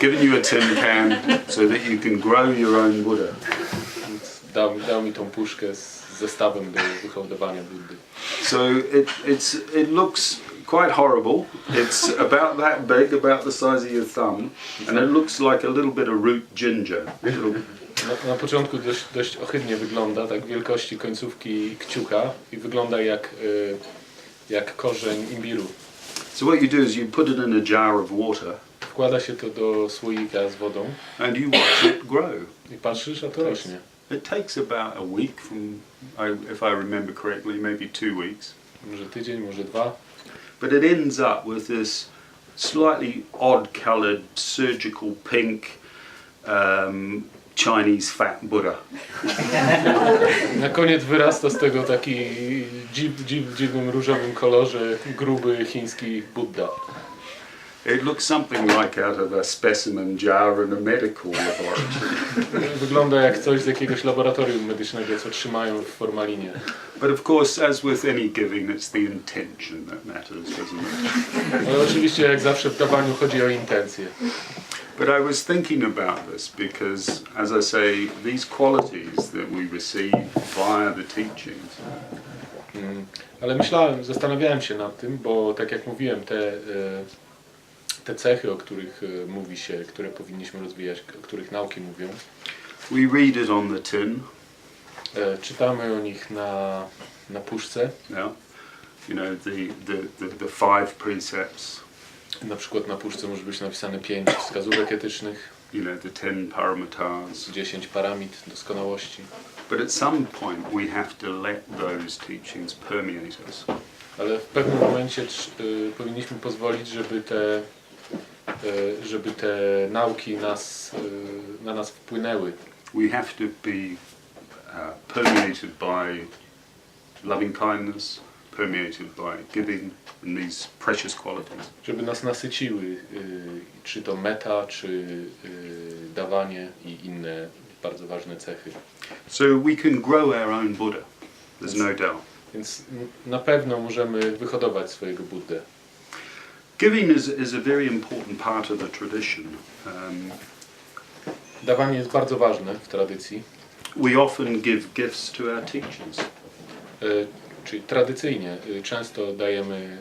given you a tin can so that you can grow your own Buddha. Dał mi tą puszkę z zestawem do wyhodowania Buddy. So it looks quite horrible. It's about that big, about the size of your thumb, and it looks like a little bit of root ginger. Na początku dość ohydnie wygląda, tak wielkości końcówki kciuka i wygląda jak korzeń imbiru. So what you do is you put it in a jar of water. Wkłada się to do słoika z wodą. And you watch it grow. I patrzysz, a to rośnie. It takes about a week if I remember correctly, maybe 2 weeks. Może tydzień, może 2. But it ends up with this slightly odd-coloured, surgical pink Chinese fat Buddha. Na koniec wyrasta z tego taki dziwnym różowym kolorze gruby chiński Buddha. It looks something like out of a specimen jar in a medical laboratory. Wygląda jak coś z jakiegoś laboratorium medycznego, co trzymają w formalinie. But of course, as with any giving, it's the intention that matters, doesn't it? Ale oczywiście, jak zawsze w dawaniu chodzi o intencje. But I was thinking about this because, as I say, these qualities that we receive via the teachings. Ale zastanawiałem się nad tym, bo tak jak mówiłem, te cechy, o których mówi się, które powinniśmy rozwijać, o których nauki mówią. We read it on the tin. Czytamy o nich na puszce. Yeah. You know, the 5 precepts. Na przykład na puszce może być napisane 5 wskazówek etycznych. You know, the 10 paramarthas. 10 paramit doskonałości. But at some point we have to let those teachings permeate us. Ale w pewnym momencie powinniśmy pozwolić, żeby te nauki na nas wpłynęły. We have to be permeated by loving kindness, permeated by giving, and these precious qualities. Żeby nas nasyciły, czy to meta, czy dawanie i inne bardzo ważne cechy. So we can grow our own Buddha. There's no doubt. Więc na pewno możemy wyhodować swojego Buddę. Giving is a very important part of the tradition. Dawanie jest bardzo ważne w tradycji. We often give gifts to our teachers. Czyli tradycyjnie często dajemy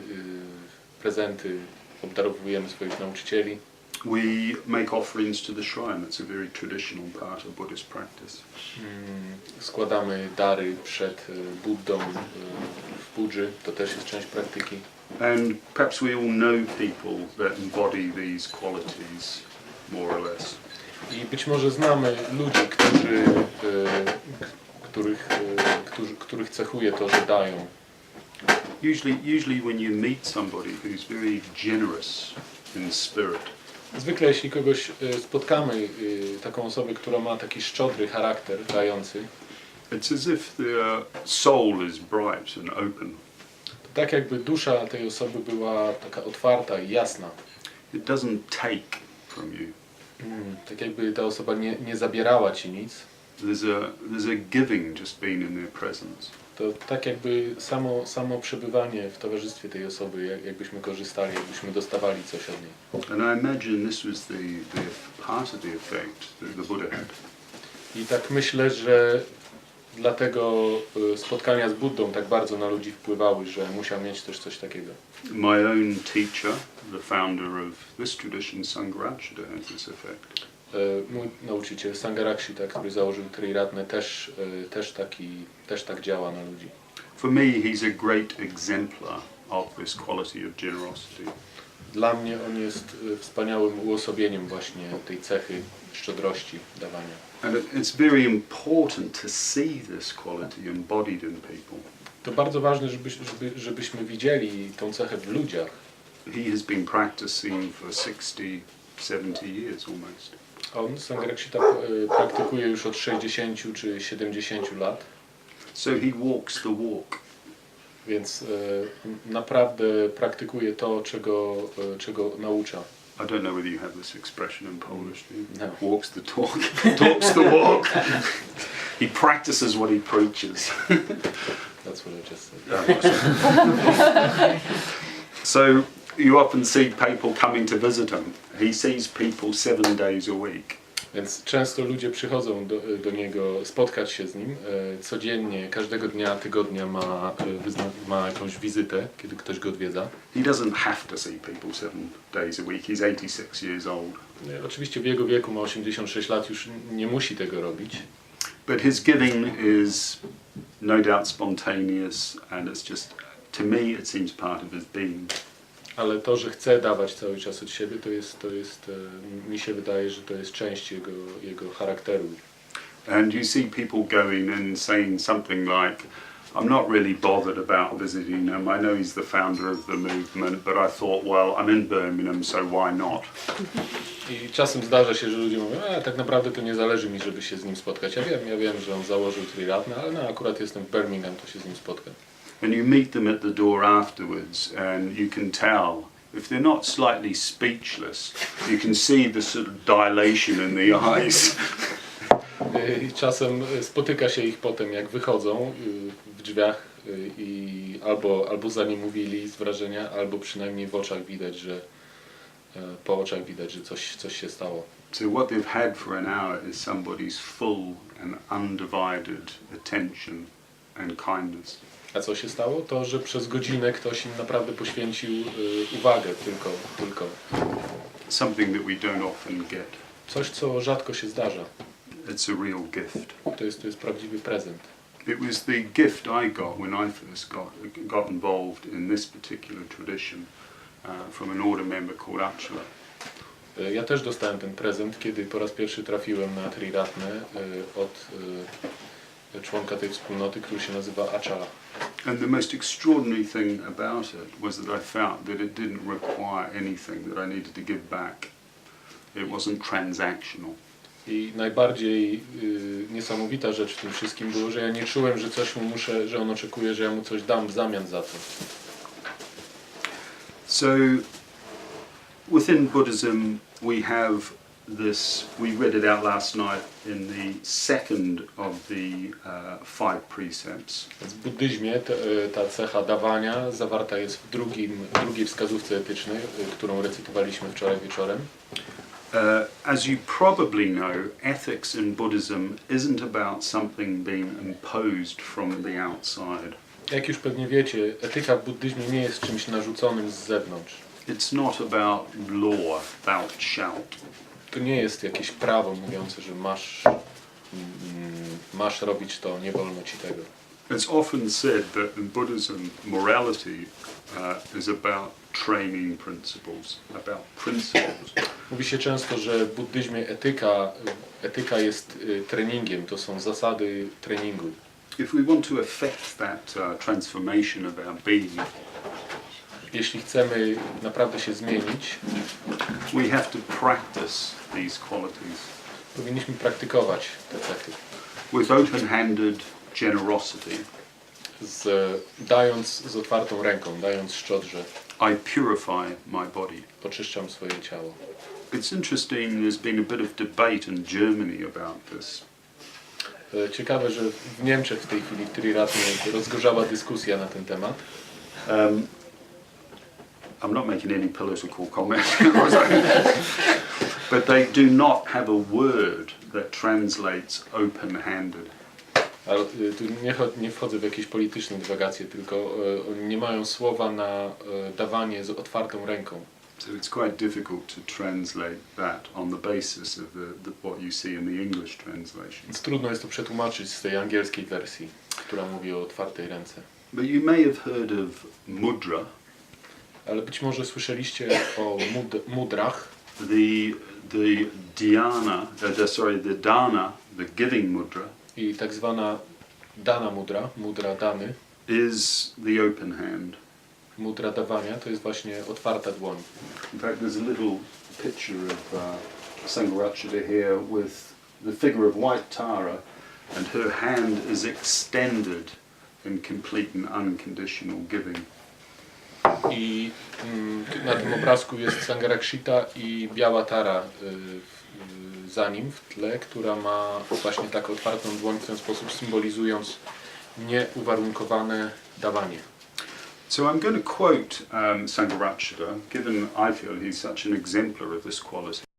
prezenty, obdarowujemy swoich nauczycieli. We make offerings to the shrine. That's a very traditional part of Buddhist practice. Składamy dary przed Buddą w budży, to też jest część praktyki. And perhaps we all know people that embody these qualities more or less. I być może znamy ludzi, których cechuje to, że dają. Usually when you meet somebody who's very generous in spirit. Zwykle jeśli kogoś spotkamy, taką osobę, która ma taki szczodry charakter, dający, it's as if their soul is bright and open. to tak jakby dusza tej osoby była taka otwarta i jasna. It doesn't take from you. Tak jakby ta osoba nie zabierała ci nic. There's a giving just being in their presence. To tak jakby samo przebywanie w towarzystwie tej osoby, jakbyśmy korzystali, jakbyśmy dostawali coś od niej. And I imagine this was the part of the effect that the Buddha had. I tak myślę, że dlatego spotkania z Buddą tak bardzo na ludzi wpływały, że musiał mieć też coś takiego. My own teacher, the founder of this tradition, Sangharakshita, had this effect. Mój nauczyciel Sangharakshita, który założył triratnę, też tak działa na ludzi. For me, he's a great exemplar of this quality of generosity. Dla mnie on jest wspaniałym uosobieniem właśnie tej cechy szczodrości, dawania. And it's very important to see this quality embodied in people. To bardzo ważne, żebyśmy widzieli tą cechę w ludziach. He has been practicing for 60, 70 years almost. On, Sangharakshita, praktykuje już od 60 czy 70 lat. So he walks the walk. Więc naprawdę praktykuje to, czego naucza. I don't know whether you have this expression in Polish. No. Walks the talk, talks the walk. He practices what he preaches. That's what I just said. So You often see people coming to visit him. He sees people 7 days a week. Więc często ludzie przychodzą do niego spotkać się z nim. Codziennie, każdego dnia, tygodnia ma jakąś wizytę, kiedy ktoś go odwiedza. He doesn't have to see people 7 days a week. He's 86 years old. Oczywiście w jego wieku ma 86 lat, już nie musi tego robić. But his giving is no doubt spontaneous, and it's just, to me, it seems part of his being. Ale to, że chce dawać cały czas od siebie, to jest mi się wydaje, że to jest część jego charakteru. And you see people going and saying something like, I'm not really bothered about visiting him. I know he's the founder of the movement, but I thought, well, I'm in Birmingham, so why not? I czasem zdarza się, że ludzie mówią, tak naprawdę to nie zależy mi, żeby się z nim spotkać. Ja wiem, że on założył triratna, ale no, akurat jestem w Birmingham, to się z nim spotkam. And you meet them at the door afterwards, and you can tell, if they're not slightly speechless, you can see the sort of dilation in the eyes. I czasem spotyka się ich potem, jak wychodzą w drzwiach i albo za nim mówili z wrażenia, albo przynajmniej w oczach widać, że po oczach widać, że coś się stało. So what they've had for an hour is somebody's full and undivided attention and kindness. A co się stało? To, że przez godzinę ktoś im naprawdę poświęcił uwagę tylko. Something that we don't often get. Coś, co rzadko się zdarza. It's a real gift. To jest prawdziwy prezent. It was the gift I got when I first got involved in this particular tradition from an order member called Achala. Ja też dostałem ten prezent, kiedy po raz pierwszy trafiłem na triratnę od członka tej wspólnoty, który się nazywa Achala. And the most extraordinary thing about it was that I felt that it didn't require anything that I needed to give back. It wasn't transactional. I najbardziej niesamowita rzecz w tym wszystkim było, że ja nie czułem, że coś mu muszę, że on oczekuje, że ja mu coś dam w zamian za to. So within Buddhism we have this, we read it out last night in the second of the 5 precepts. W buddyzmie ta cecha dawania zawarta jest w drugiej wskazówce etycznej, którą recytowaliśmy wczoraj wieczorem. As you probably know, ethics in Buddhism isn't about something being imposed from the outside. Jak już pewnie wiecie, etyka w buddyzmie nie jest czymś narzuconym z zewnątrz. It's not about law, about shout. To nie jest jakieś prawo mówiące, że masz robić to, nie wolno ci tego. It's often said that in Buddhism, morality is about training principles, about principles. Mówi się często, że w buddyzmie etyka jest treningiem, to są zasady treningu. If we want to affect that transformation of our being, jeśli chcemy naprawdę się zmienić, we have to practice these qualities powinniśmy praktykować te cechy. with open-handed generosity. Dając z otwartą ręką, dając szczodrze. I purify my body. Oczyszczam swoje ciało. It's interesting, there's been a bit of debate in Germany about this. Ciekawe, że w Niemczech w tej chwili w triratnie rozgorzała dyskusja na ten temat. I'm not making any political comment, but they do not have a word that translates open-handed. Ale tu nie wchodzę w jakieś polityczne dywagacje, tylko nie mają słowa na dawanie z otwartą ręką. So it's quite difficult to translate that on the basis of what you see in the English translation. Więc trudno jest to przetłumaczyć z tej angielskiej wersji, która mówi o otwartej ręce. But you may have heard of mudra. Ale być może słyszeliście o mudrach. The dhyana, the dana, the giving mudra. I tak zwana dana mudra dany. Is the open hand. Mudra dawania to jest właśnie otwarta dłoń. In fact, there's a little picture of Sangharakshita here with the figure of White Tara, and her hand is extended in complete and unconditional giving. I na tym obrazku jest Sangharakshita i biała Tara za nim w tle, która ma właśnie tak otwartą dłoń, w ten sposób symbolizując nieuwarunkowane dawanie. So I'm going to quote Sangharakshita, given I feel he's such an exemplar of this quality.